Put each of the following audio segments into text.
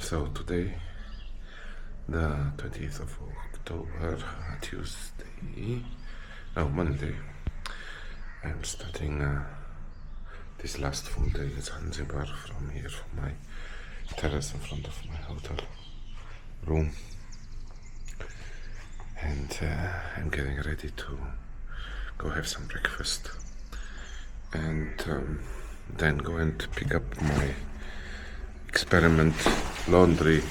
So today, the 20th of October, Monday, I'm starting this last full day in Zanzibar from here, from my terrace in front of my hotel room. And I'm getting ready to go have some breakfast and then go and pick up my experiment laundry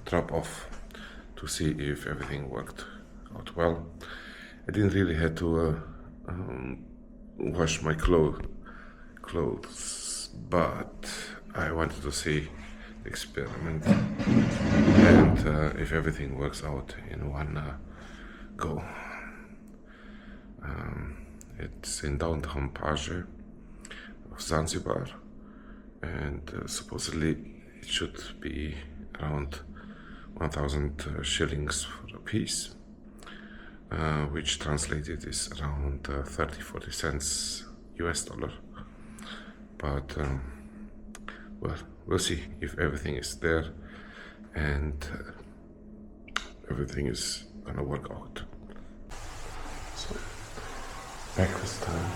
drop off to see if everything worked out well. I didn't really have to wash my clothes, but I wanted to see the experiment and if everything works out in one go. It's in downtown Paje of Zanzibar, and supposedly it should be around 1,000 shillings for a piece, which translated is around 30-40 cents US dollar. But well, we'll see if everything is there and everything is gonna work out. So, breakfast time.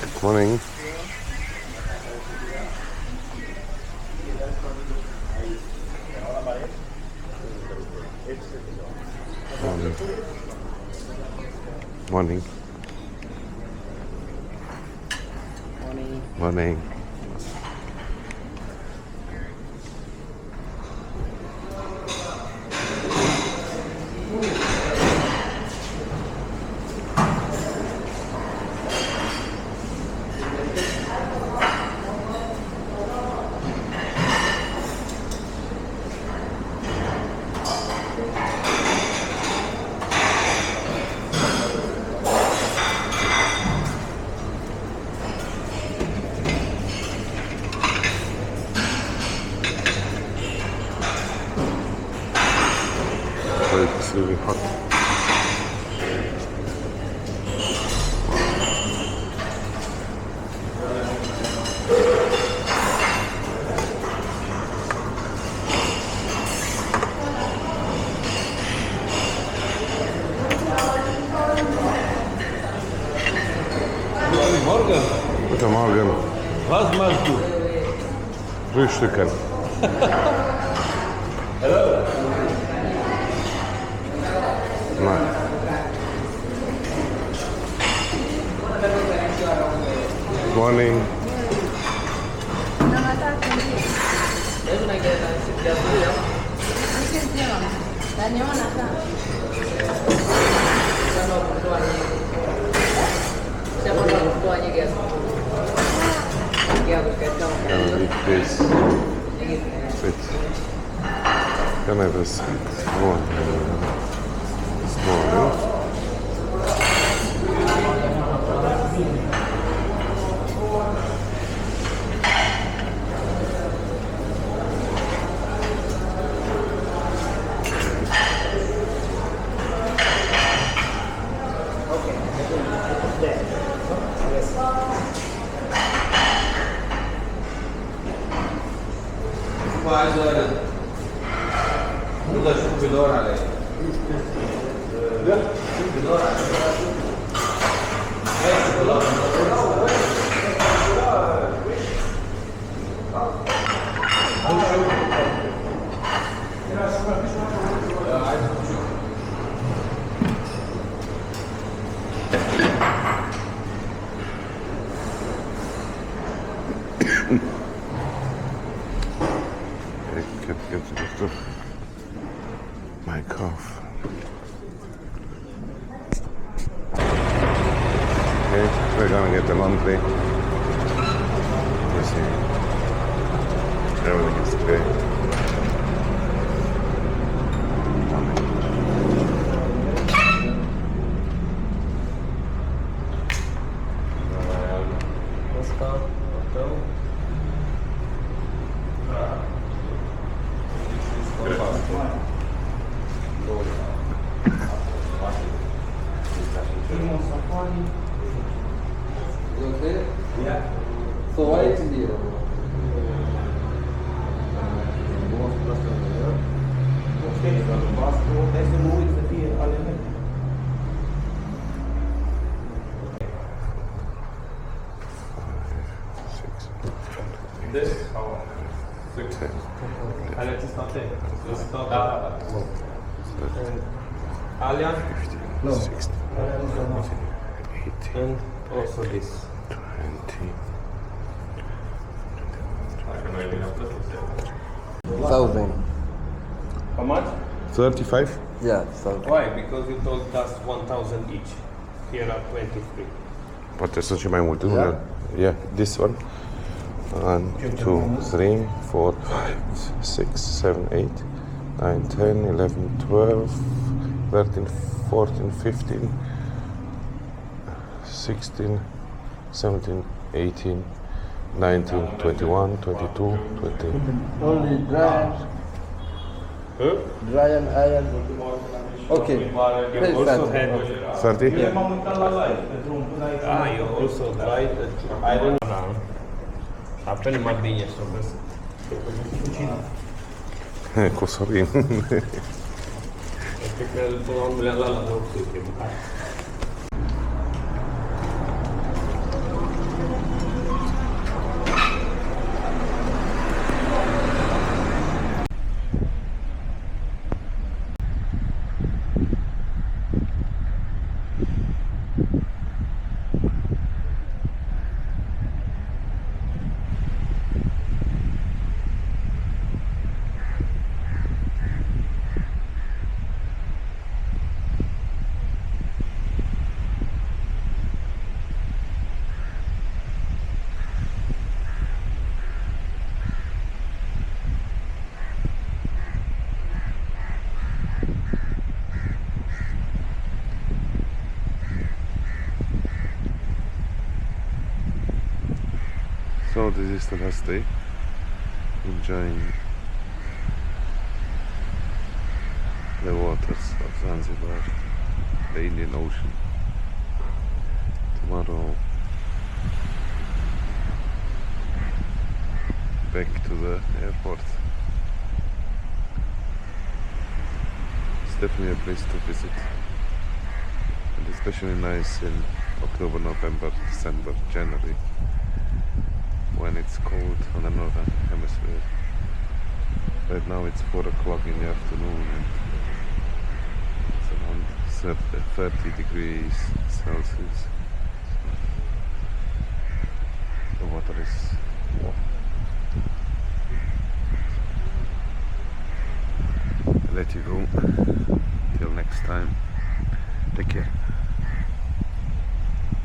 Good morning. Morning. Morning. It's really hot. Guten Morgen. Guten Morgen. Was machst du? Frühstücken. Hello. Nein. Morning. Gonna eat this. Sit. Gonna have a small this morning. شوف بيدور على ايه؟ شوف بيدور على Get my cough. Okay, we're gonna get the laundry. Let's see. Everything is okay. okay? Yeah. So why it's zero? Six, This is how. ten, And it is not it. It's not that. Alien. 15, 16, 18, And also this. 20. 1,000. How much? 35? Yeah, so Why? Because you told us 1,000 each. Here are 23. Poate să și mai multe, nu? Yeah, this one. 1, 2, 3, 4, 5, 6, 7, 8, 9, 10, 11, 12, 13, 14, 15, 16, 17, 18, 19, 21, 22, 20. only dry, Huh? dry and iron. Okay. You also had. 30? Ah, you also tried iron. Appena Mardigna sto questo. Cu Sorin. Perché quel nome la tutti. So this is the last day. Enjoying the waters of Zanzibar, the Indian Ocean. Tomorrow back to the airport. It's definitely a place to visit, and especially nice in October, November, December, January, when it's cold on the northern hemisphere. Right now it's 4 o'clock in the afternoon and it's around 30 degrees Celsius. The water is warm. I'll let you go. Till next time. Take care.